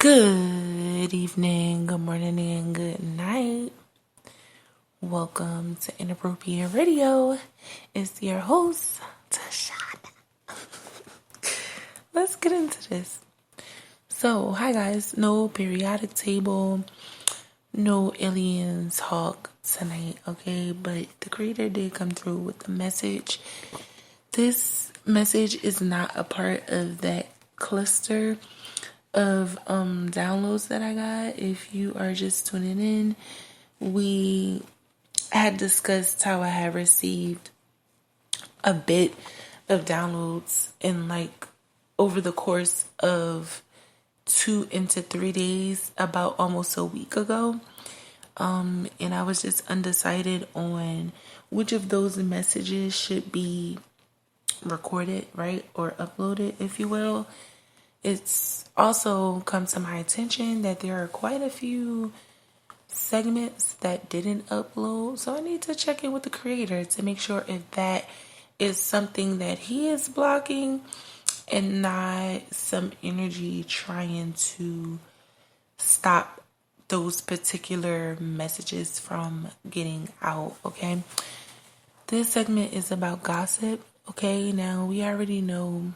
Good evening, good morning, and good night. Welcome to Inappropriate Radio. It's your host, Tashana. Let's get into this. So, hi guys. No periodic table, no alien talk tonight, okay? But the creator did come through with the message. This message is not a part of that cluster of downloads that I got. If you are just tuning in, we had discussed how I had received a bit of downloads in over the course of 2 into 3 days about almost a week ago. And I was just undecided on which of those messages should be recorded, right? Or uploaded, if you will. It's also come to my attention that there are quite a few segments that didn't upload. So I need to check in with the creator to make sure if that is something that he is blocking and not some energy trying to stop those particular messages from getting out, okay? This segment is about gossip, okay? Now, we already know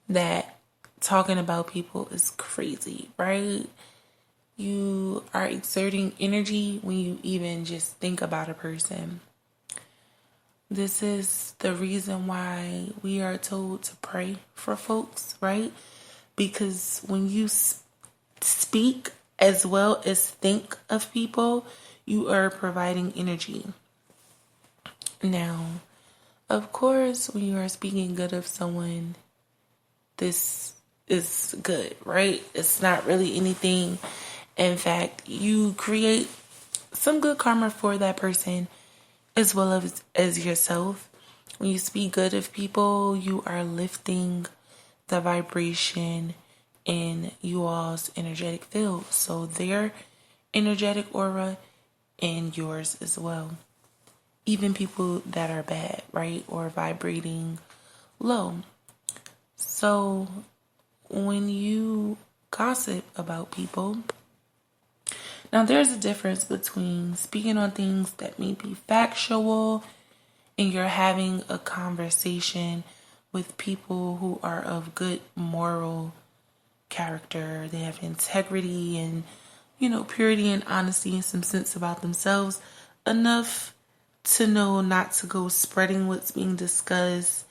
that talking about people is crazy, right? You are exerting energy when you even just think about a person. This is the reason why we are told to pray for folks, right? Because when you speak as well as think of people, you are providing energy. Now, of course, when you are speaking good of someone, this is good, right? It's not really anything. In fact, you create some good karma for that person as well as yourself. When you speak good of people, you are lifting the vibration in you all's energetic field. So their energetic aura and yours as well. Even people that are bad, right? Or vibrating low. So when you gossip about people, now there's a difference between speaking on things that may be factual and you're having a conversation with people who are of good moral character. They have integrity and, purity and honesty and some sense about themselves enough to know not to go spreading what's being discussed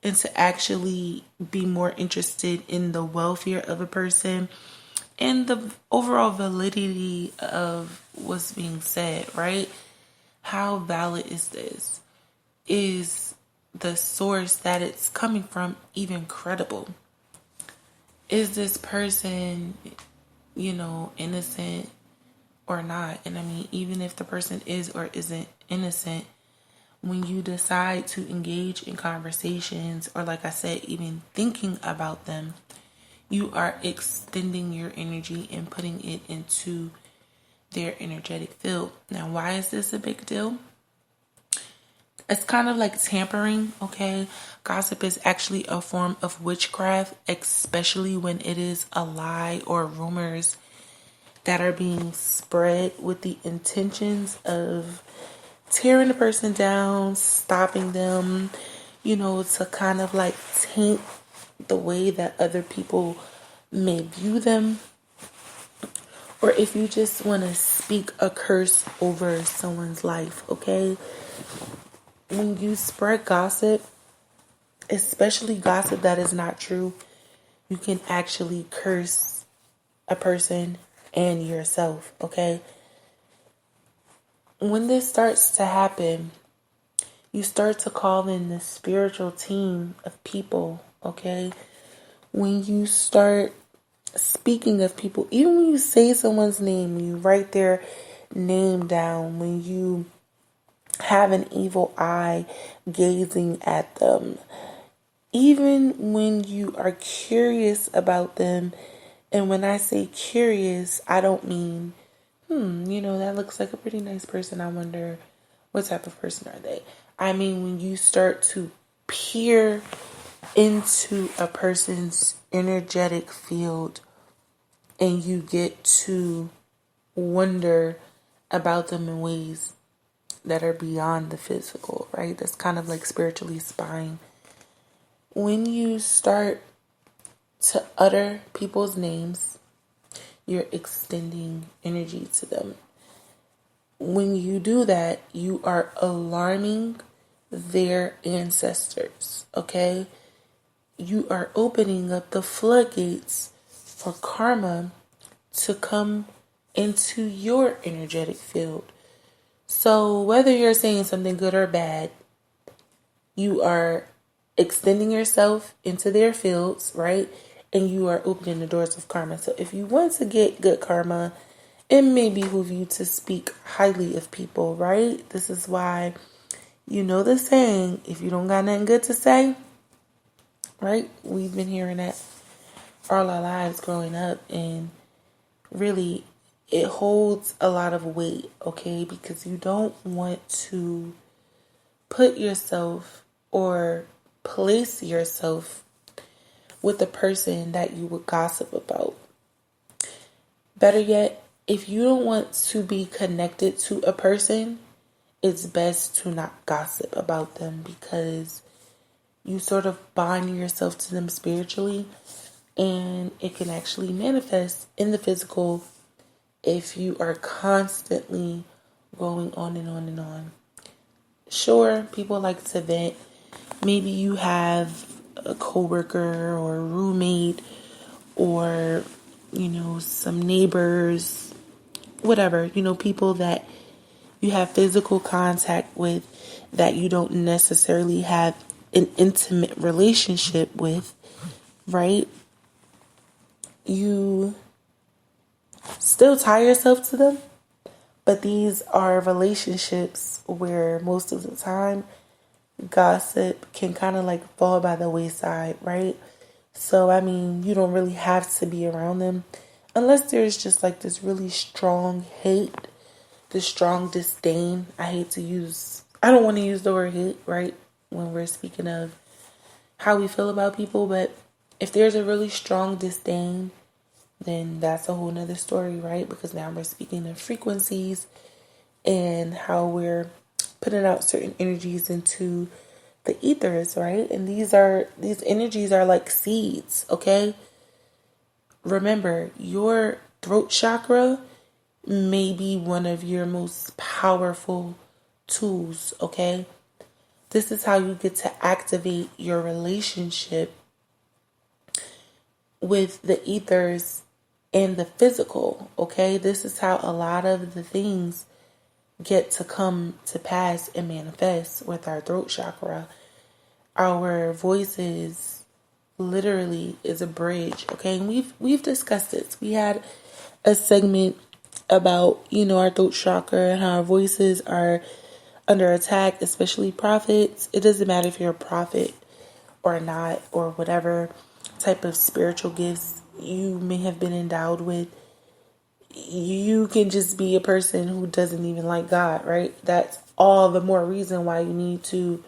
and to actually be more interested in the welfare of a person and the overall validity of what's being said, right? How valid is this? Is the source that it's coming from even credible? Is this person, innocent or not? And I mean, even if the person is or isn't innocent, when you decide to engage in conversations, or like I said, even thinking about them, you are extending your energy and putting it into their energetic field. Now, why is this a big deal? It's kind of like tampering, okay? Gossip is actually a form of witchcraft, especially when it is a lie or rumors that are being spread with the intentions of tearing the person down, stopping them, to kind of like taint the way that other people may view them. Or if you just want to speak a curse over someone's life, okay? When you spread gossip, especially gossip that is not true, you can actually curse a person and yourself, okay? When this starts to happen, you start to call in the spiritual team of people, okay? When you start speaking of people, even when you say someone's name, you write their name down, when you have an evil eye gazing at them, even when you are curious about them, and when I say curious, I don't mean that looks like a pretty nice person. I wonder what type of person are they? I mean, when you start to peer into a person's energetic field and you get to wonder about them in ways that are beyond the physical, right? That's kind of like spiritually spying. When you start to utter people's names, you're extending energy to them. When you do that, you are alarming their ancestors, okay? You are opening up the floodgates for karma to come into your energetic field. So whether you're saying something good or bad, you are extending yourself into their fields, right? And you are opening the doors of karma. So if you want to get good karma, it may behoove you to speak highly of people, right? This is why you know the saying, if you don't got nothing good to say, right? We've been hearing that all our lives growing up, and really it holds a lot of weight, okay? Because you don't want to put yourself or place yourself with a person that you would gossip about. Better yet, if you don't want to be connected to a person, it's best to not gossip about them, because you sort of bind yourself to them spiritually, and it can actually manifest in the physical if you are constantly going on and on and on. Sure, people like to vent. Maybe you have a coworker or a roommate or, some neighbors, whatever, people that you have physical contact with that you don't necessarily have an intimate relationship with, right? You still tie yourself to them, but these are relationships where most of the time gossip can kind of like fall by the wayside, right? So, you don't really have to be around them unless there's just like this really strong hate, this strong disdain. I don't want to use the word hate, right? When we're speaking of how we feel about people, but if there's a really strong disdain, then that's a whole nother story, right? Because now we're speaking of frequencies and how we're putting out certain energies into the ethers, right? And these energies are like seeds, okay? Remember, your throat chakra may be one of your most powerful tools, okay? This is how you get to activate your relationship with the ethers and the physical, okay? This is how a lot of the things get to come to pass and manifest with our throat chakra. Our voices literally is a bridge, okay? And we've discussed this. We had a segment about, our throat chakra and how our voices are under attack, especially prophets. It doesn't matter if you're a prophet or not, or whatever type of spiritual gifts you may have been endowed with. You can just be a person who doesn't even like God, right? That's all the more reason why you need to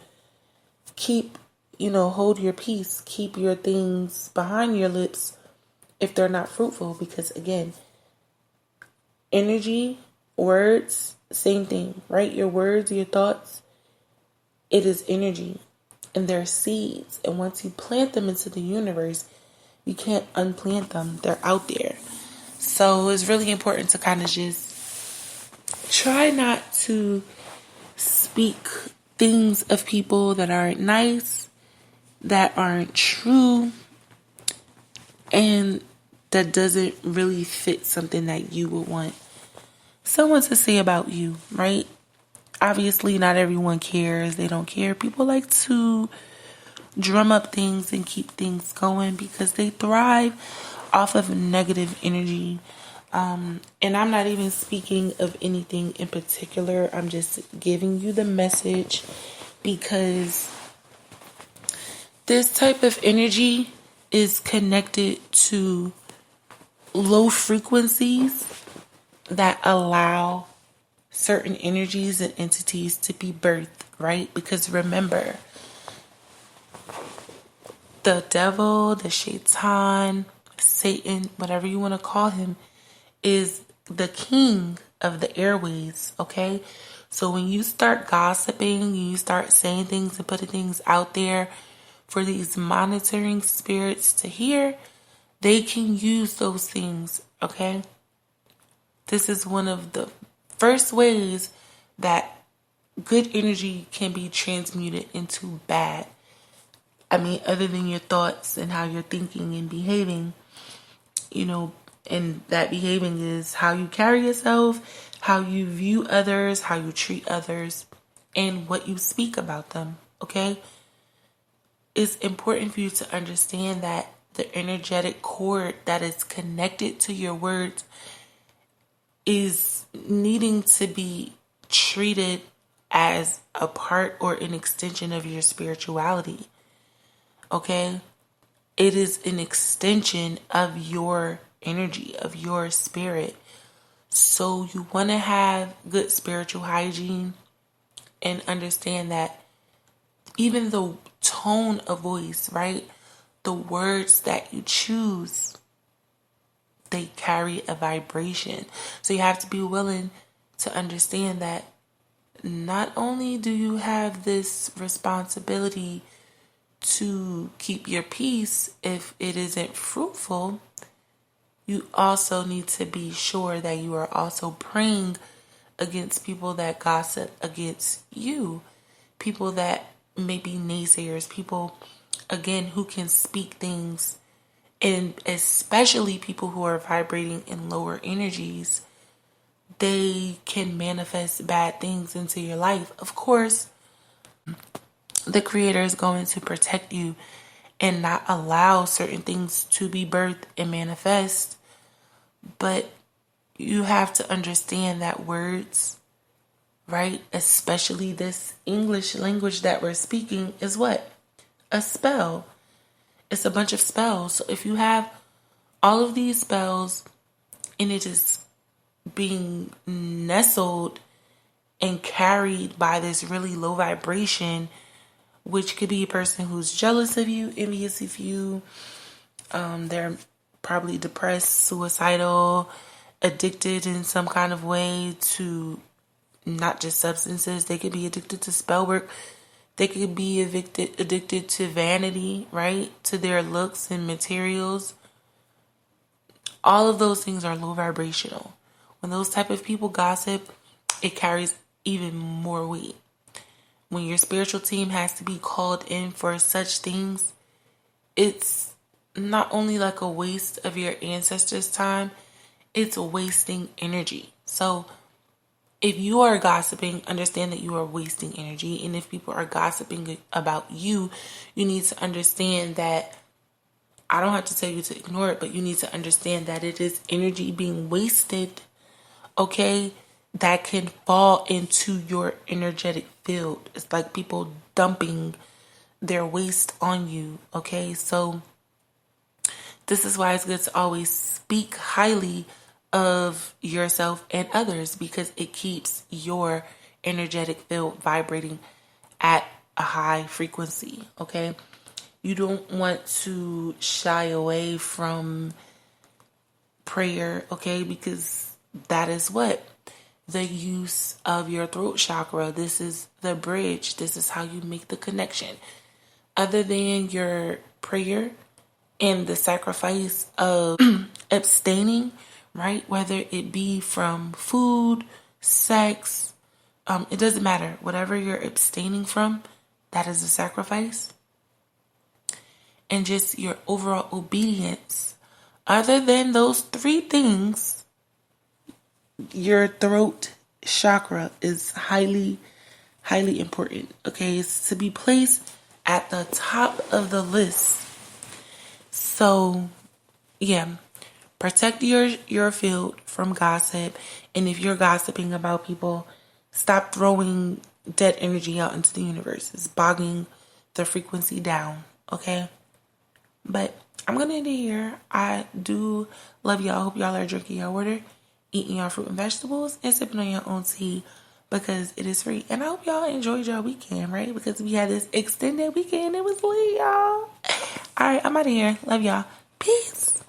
keep, hold your peace, keep your things behind your lips if they're not fruitful. Because again, energy, words, same thing, right? Your words, your thoughts, it is energy, and they're seeds. And once you plant them into the universe, you can't unplant them. They're out there. So it's really important to kind of just try not to speak things of people that aren't nice, that aren't true, and that doesn't really fit something that you would want someone to say about you, right? Obviously, not everyone cares. They don't care. People like to drum up things and keep things going because they thrive off of negative energy. And I'm not even speaking of anything in particular. I'm just giving you the message because this type of energy is connected to low frequencies that allow certain energies and entities to be birthed, right? Because remember, the devil, the shaitan, Satan, whatever you want to call him, is the king of the airways, okay? So when you start gossiping, you start saying things and putting things out there for these monitoring spirits to hear, they can use those things, okay? This is one of the first ways that good energy can be transmuted into bad. I mean, other than your thoughts and how you're thinking and behaving, and that behaving is how you carry yourself, how you view others, how you treat others, and what you speak about them, okay? It's important for you to understand that the energetic cord that is connected to your words is needing to be treated as a part or an extension of your spirituality, okay? It is an extension of your energy, of your spirit. So you want to have good spiritual hygiene and understand that even the tone of voice, right? The words that you choose, they carry a vibration. So you have to be willing to understand that not only do you have this responsibility to keep your peace if it isn't fruitful, you also need to be sure that you are also praying against people that gossip against you, people that may be naysayers, people, again, who can speak things, and especially people who are vibrating in lower energies. They can manifest bad things into your life. Of course, the Creator is going to protect you and not allow certain things to be birthed and manifest. But you have to understand that words, right, especially this English language that we're speaking, is what? A spell. It's a bunch of spells. So if you have all of these spells and it is being nestled and carried by this really low vibration, which could be a person who's jealous of you, envious of you, they're probably depressed, suicidal, addicted in some kind of way to not just substances. They could be addicted to spell work. They could be addicted to vanity, right? To their looks and materials. All of those things are low vibrational. When those type of people gossip, it carries even more weight. When your spiritual team has to be called in for such things, it's not only like a waste of your ancestors' time, it's wasting energy. So if you are gossiping, understand that you are wasting energy. And if people are gossiping about you, you need to understand that, I don't have to tell you to ignore it, but you need to understand that it is energy being wasted, okay? That can fall into your energetic field. It's like people dumping their waste on you, okay? So this is why it's good to always speak highly of yourself and others, because it keeps your energetic field vibrating at a high frequency, okay? You don't want to shy away from prayer, okay? Because that is what? The use of your throat chakra. This is the bridge. This is how you make the connection. Other than your prayer and the sacrifice of abstaining, right? Whether it be from food, sex, it doesn't matter. Whatever you're abstaining from, that is a sacrifice. And just your overall obedience. Other than those three things, your throat chakra is highly, highly important. Okay, it's to be placed at the top of the list. So, yeah, protect your field from gossip. And if you're gossiping about people, stop throwing dead energy out into the universe. It's bogging the frequency down, okay? But I'm going to end it here. I do love y'all. Hope y'all are drinking your water, eating your fruit and vegetables, and sipping on your own tea, because it is free. And I hope y'all enjoyed your weekend, right? Because we had this extended weekend. It was lit, y'all. All right, I'm out of here. Love y'all. Peace.